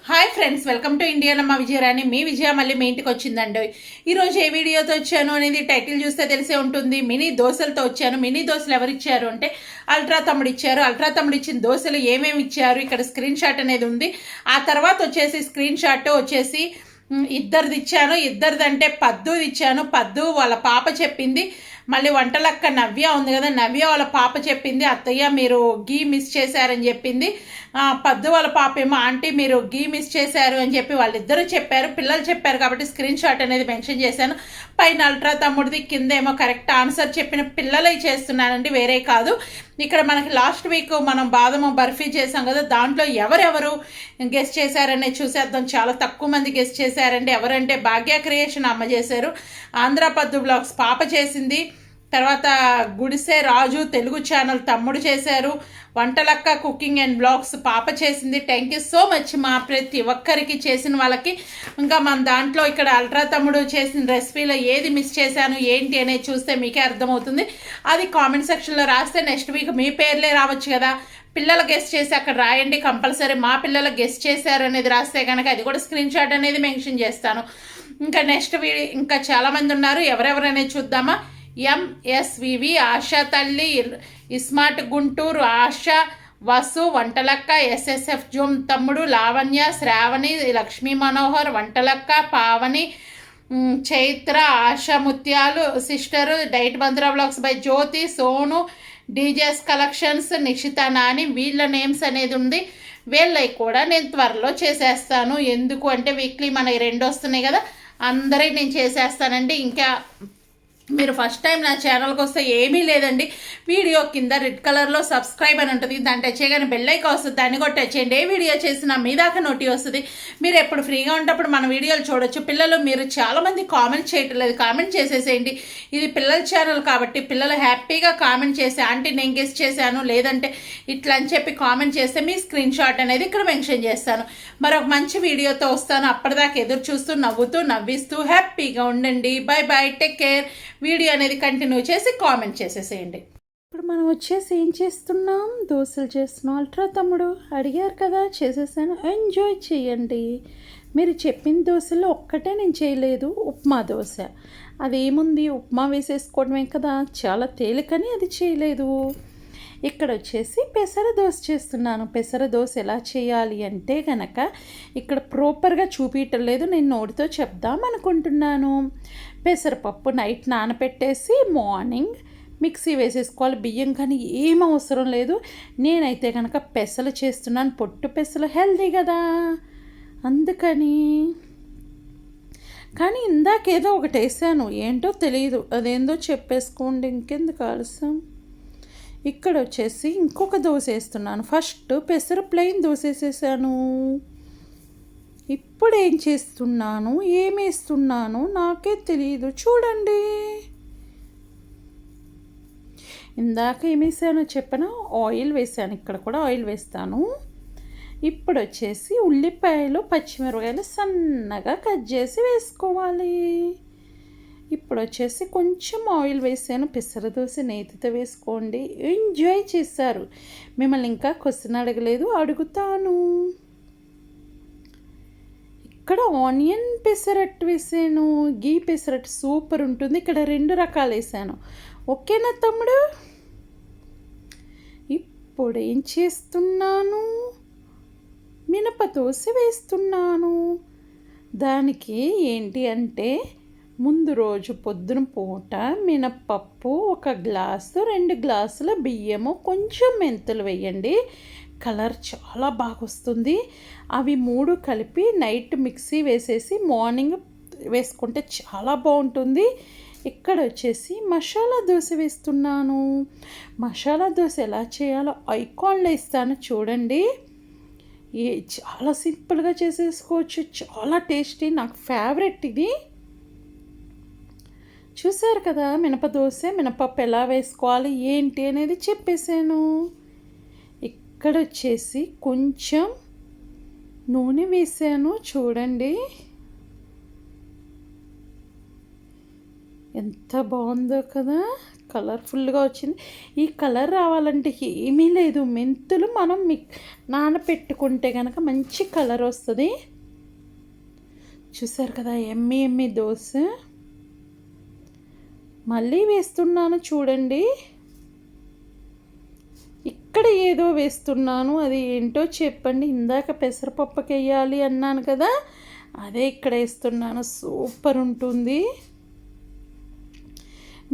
Hi friends, welcome to ఇండియానమ్మ విజయరాణి. మీ విజయ మళ్ళీ మీ ఇంటికి వచ్చిందండి. ఈరోజు ఏ వీడియోతో వచ్చాను అనేది టైటిల్ చూస్తే తెలిసే ఉంటుంది. మినీ దోశలతో వచ్చాను. మినీ దోశలు ఎవరు ఇచ్చారు అంటే అల్ట్రా తమ్ముడు ఇచ్చారు. అల్ట్రా తమ్ముడు ఇచ్చిన దోశలు ఏమేమి ఇచ్చారు, ఇక్కడ స్క్రీన్ షాట్ అనేది ఉంది. ఆ తర్వాత వచ్చేసి స్క్రీన్ షాట్ వచ్చేసి ఇద్దరిది ఇచ్చాను. ఇద్దరిదంటే పద్దుది ఇచ్చాను. పద్దు వాళ్ళ పాప చెప్పింది. మళ్ళీ వంటలక్క నవ్య ఉంది కదా, నవ్య వాళ్ళ పాప చెప్పింది అత్తయ్య మీరు గీ మిస్ చేశారని చెప్పింది. పద్దు వాళ్ళ పాప ఏమో ఆంటీ మీరు గీ మిస్ చేశారు అని చెప్పి వాళ్ళిద్దరూ చెప్పారు. పిల్లలు చెప్పారు కాబట్టి స్క్రీన్ షాట్ అనేది మెన్షన్ చేశాను. పైన అల్ట్రా తమ్ముడిది, కింద ఏమో కరెక్ట్ ఆన్సర్ చెప్పిన పిల్లలే చేస్తున్నానండి, వేరే కాదు. ఇక్కడ మనకి లాస్ట్ వీక్ మనం బాదము బర్ఫీ చేసాం కదా, దాంట్లో ఎవరెవరు గెస్ట్ చేశారనేది చూసేద్దాం. చాలా తక్కువ మంది గెస్ట్ చేశారండి. ఎవరంటే భాగ్య క్రియేషన్ అమ్మ చేశారు, ఆంధ్ర పద్దు బ్లాగ్స్ పాప చేసింది, తర్వాత గుడిసే రాజు తెలుగు ఛానల్ తమ్ముడు చేశారు, వంటలక్క కుకింగ్ అండ్ బ్లాగ్స్ పాప చేసింది. థ్యాంక్ యూ సో మచ్ మా ప్రతి ఒక్కరికి చేసిన వాళ్ళకి. ఇంకా మన దాంట్లో ఇక్కడ అల్ట్రా తమ్ముడు చేసిన రెసిపీలో ఏది మిస్ చేశాను ఏంటి అనేది చూస్తే మీకే అర్థమవుతుంది. అది కామెంట్ సెక్షన్లో రాస్తే నెక్స్ట్ వీక్ మీ పేర్లే రావచ్చు కదా. పిల్లలు గెస్ట్ చేసి అక్కడ రాయండి కంపల్సరీ. మా పిల్లలు గెస్ట్ చేశారు అనేది రాస్తే కనుక అది కూడా స్క్రీన్ షాట్ అనేది మెన్షన్ చేస్తాను. ఇంకా నెక్స్ట్ ఇంకా చాలామంది ఉన్నారు, ఎవరెవరనేది చూద్దామా. ఎంఎస్వివి, ఆశా తల్లి, ఇస్మార్ట్ గుంటూరు, ఆశా, వసు, వంటలక్క, ఎస్ఎస్ఎఫ్ జూమ్ తమ్ముడు, Lavanya, Shravani, Lakshmi Manohar, Vantalakka, Pavani, Chaitra, Asha Mutyalu, sister, diet Bandra blogs by Jyothi, Sonu, DJ's collections, Nishitha Nani, వీళ్ళ నేమ్స్ అనేది ఉంది. వీళ్ళకి కూడా నేను త్వరలో చేసేస్తాను. ఎందుకు అంటే వీక్లీ మనకి 2 వస్తున్నాయి కదా, అందరికీ నేను చేసేస్తానండి. ఇంకా మీరు ఫస్ట్ టైం నా ఛానల్కి వస్తే ఏమీ లేదండి, వీడియో కింద రెడ్ కలర్లో సబ్స్క్రైబ్ అని ఉంటుంది, దాన్ని టచ్ చేయగానే బెల్ ఐకాన్ వస్తుంది, దాన్ని కూడా టచ్ చేయండి. ఏ వీడియో చేసినా మీ దాకా నోటి వస్తుంది. మీరు ఎప్పుడు ఫ్రీగా ఉన్నప్పుడు మన వీడియోలు చూడొచ్చు. పిల్లలు మీరు చాలామంది కామెంట్ చేయటం లేదు, కామెంట్ చేసేసేయండి. ఇది పిల్లల ఛానల్ కాబట్టి పిల్లలు హ్యాపీగా కామెంట్ చేసి ఆంటీ నేను గెస్ట్ చేశాను లేదంటే ఇట్లా అని చెప్పి కామెంట్ చేస్తే మీ స్క్రీన్ షాట్ అనేది ఇక్కడ మెన్షన్ చేస్తాను. మరొక మంచి వీడియోతో వస్తాను. అప్పటిదాకా ఎదురు చూస్తూ నవ్వుతూ నవ్విస్తూ హ్యాపీగా ఉండండి. Bye bye, take care. Video అనేది కంటిన్యూ చేసి కామెంట్ చేసేసేయండి. ఇప్పుడు మనం వచ్చేసి ఏం చేస్తున్నాం, దోశలు చేస్తున్నాం. అల్ట్రా తమ్ముడు అడిగారు కదా, చేసేసాను. ఎంజాయ్ చేయండి. మీరు చెప్పిన దోశలో ఒక్కటే నేను చేయలేదు, ఉప్మా దోశ. అదేముంది, ఉప్మా వేసేసుకోవడమే కదా, చాలా తేలికని అది చేయలేదు. ఇక్కడ వచ్చేసి పెసర దోశ చేస్తున్నాను. పెసర దోశ ఎలా చేయాలి అంటే కనుక ఇక్కడ ప్రాపర్గా చూపించటం లేదు, నేను నోటితో చెప్దాం అనుకుంటున్నాను. పెసరపప్పు నైట్ నానబెట్టేసి మార్నింగ్ మిక్సీ వేసేసుకోవాలి. బియ్యం కానీ ఏం అవసరం లేదు. నేనైతే కనుక పెసలు చేస్తున్నాను, పొట్టు పెసలు హెల్దీ కదా అందుకని. కానీ ఇందాకేదో ఒకటి వేసాను, ఏంటో తెలియదు, అదేందో చెప్పేసుకోండి, ఇంకెందుకు ఆలస్యం. ఇక్కడ వచ్చేసి ఇంకొక దోశ వేస్తున్నాను. ఫస్ట్ పెసర ప్లెయిన్ దోశ వేసేసాను. ఇప్పుడు ఏం చేస్తున్నాను, ఏమేస్తున్నాను నాకే తెలియదు, చూడండి. ఇందాక ఏమేసానో చెప్పను, ఆయిల్ వేసాను. ఇక్కడ కూడా ఆయిల్ వేస్తాను. ఇప్పుడు వచ్చేసి ఉల్లిపాయలు పచ్చిమిరపకాయలు సన్నగా కట్ చేసి వేసుకోవాలి. ఇప్పుడు వచ్చేసి కొంచెం ఆయిల్ వేసాను. పెసర దోశ నేతితో వేసుకోండి. ఎంజాయ్ చేశారు. మిమ్మల్ని ఇంకా క్వశ్చన్ అడగలేదు, అడుగుతాను. ఇక్కడ ఆనియన్ పెసరట్టు వేసాను, గీ పెసరట్టు సూపర్ ఉంటుంది. ఇక్కడ 2 రకాలు వేసాను. ఓకేనా తమ్ముడు? ఇప్పుడు ఏం చేస్తున్నాను, మినప దోశ వేస్తున్నాను. దానికి ఏంటి అంటే ముందు రోజు పొద్దున పూట మినప్పప్పు 1 గ్లాసు, 2 గ్లాసుల బియ్యము, కొంచెం మెంతులు వేయండి. కలర్ చాలా బాగా వస్తుంది. అవి 3 కలిపి నైట్ మిక్సీ వేసేసి మార్నింగ్ వేసుకుంటే చాలా బాగుంటుంది. ఇక్కడ వచ్చేసి మసాలా దోశ వేస్తున్నాను. మసాలా దోశ ఎలా చేయాలో ఐకాన్లో ఇస్తాను చూడండి. చాలా సింపుల్గా చేసేసుకోవచ్చు, చాలా టేస్టీ, నాకు ఫేవరెట్ ఇది. చూసారు కదా, మినపదోశ మినపప్పు ఎలా వేసుకోవాలి ఏంటి అనేది చెప్పేశాను. ఇక్కడ వచ్చేసి కొంచెం నూనె వేసాను, చూడండి ఎంత బాగుందో కదా. కలర్ఫుల్గా వచ్చింది. ఈ కలర్ రావాలంటే ఏమీ లేదు, మెంతులు మనం నానపెట్టుకుంటే కనుక మంచి కలర్ వస్తుంది. చూసారు కదా ఎమ్మి ఎమ్మి దోశ. మళ్ళీ వేస్తున్నాను చూడండి. ఇక్కడ ఏదో వేస్తున్నాను, అది ఏంటో చెప్పండి. ఇందాక పెసరపప్పుకి వేయాలి అన్నాను కదా, అదే ఇక్కడ వేస్తున్నాను. సూపర్ ఉంటుంది.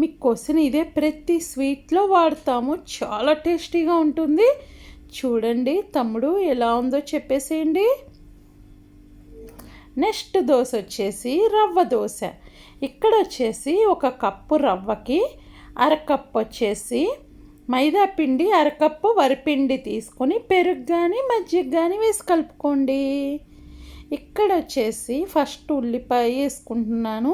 మీకోసం ఇదే ప్రతి స్వీట్లో వాడతాము, చాలా టేస్టీగా ఉంటుంది. చూడండి తమ్ముడు ఎలా ఉందో చెప్పేసేయండి. నెక్స్ట్ దోశ వచ్చేసి రవ్వ దోశ. ఇక్కడ వచ్చేసి 1 కప్పు రవ్వకి అరకప్పు వచ్చేసి మైదా పిండి, అరకప్పు వరిపిండి తీసుకొని పెరుగు కానీ మజ్జిగ కానీ వేసి కలుపుకోండి. ఇక్కడ వచ్చేసి ఫస్ట్ ఉల్లిపాయ వేసుకుంటున్నాను.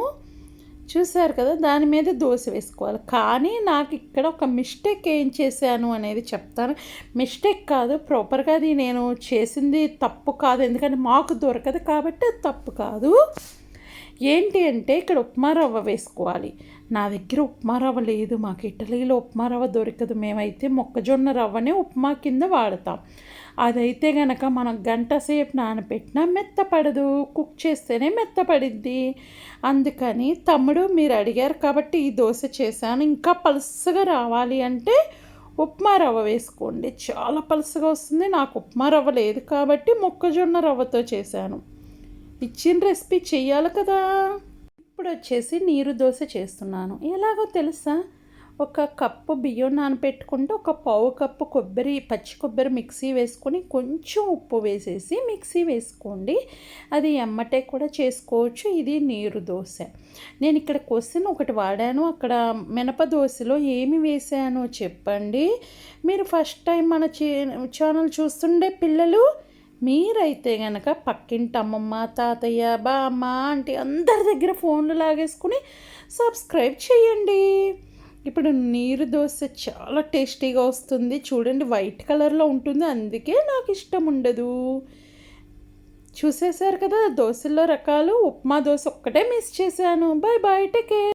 చూసారు కదా, దాని మీద దోశ వేసుకోవాలి. కానీ నాకు ఇక్కడ ఒక మిస్టేక్ ఏం చేశాను అనేది చెప్తాను. మిస్టేక్ కాదు, ప్రాపర్గా అది నేను చేసింది తప్పు కాదు, ఎందుకంటే మాకు దొరకదు కాబట్టి అది తప్పు కాదు. ఏంటి అంటే ఇక్కడ ఉప్మా రవ్వ వేసుకోవాలి. నా దగ్గర ఉప్మా రవ్వ లేదు, మాకు ఇటలీలో ఉప్మా రవ్వ దొరకదు. మేమైతే మొక్కజొన్న రవ్వనే ఉప్మా కింద వాడతాం. అదైతే కనుక మనం గంట సేపు నానబెట్టినా మెత్తపడదు, కుక్ చేస్తేనే మెత్తపడిద్ది. అందుకని తమ్ముడు మీరు అడిగారు కాబట్టి ఈ దోశ చేశాను. ఇంకా పలుసగా రావాలి అంటే ఉప్మా రవ్వ వేసుకోండి, చాలా పలుసగా వస్తుంది. నాకు ఉప్మా రవ్వ లేదు కాబట్టి మొక్కజొన్న రవ్వతో చేశాను. ఇచ్చిన రెసిపీ చెయ్యాలి కదా. ఇప్పుడు వచ్చేసి నీరు దోశ చేస్తున్నాను. ఎలాగో తెలుసా, 1 కప్పు బియ్యం నానబెట్టుకుంటే 1/4 కప్పు పచ్చి కొబ్బరి మిక్సీ వేసుకొని కొంచెం ఉప్పు వేసేసి మిక్సీ వేసుకోండి. అది ఎమ్మటే కూడా చేసుకోవచ్చు. ఇది నీరు దోశ. నేను ఇక్కడ క్వశ్చన్ ఒకటి వాడాను, అక్కడ మినప దోశలో ఏమి వేసానో చెప్పండి. మీరు ఫస్ట్ టైం మన ఛానల్ చూస్తుండే పిల్లలు మీరైతే కనుక పక్కింటి అమ్మమ్మ, తాతయ్య, బామ్మ, ఆంటీ అందరి దగ్గర ఫోన్లు లాగేసుకుని సబ్స్క్రైబ్ చేయండి. ఇప్పుడు నీరు దోశ చాలా టేస్టీగా వస్తుంది. చూడండి వైట్ కలర్లో ఉంటుంది, అందుకే నాకు ఇష్టం ఉండదు. చూసేశారు కదా దోశల్లో రకాలు. ఉప్మా దోశ ఒక్కటే మిస్ చేశాను. Bye bye, take care.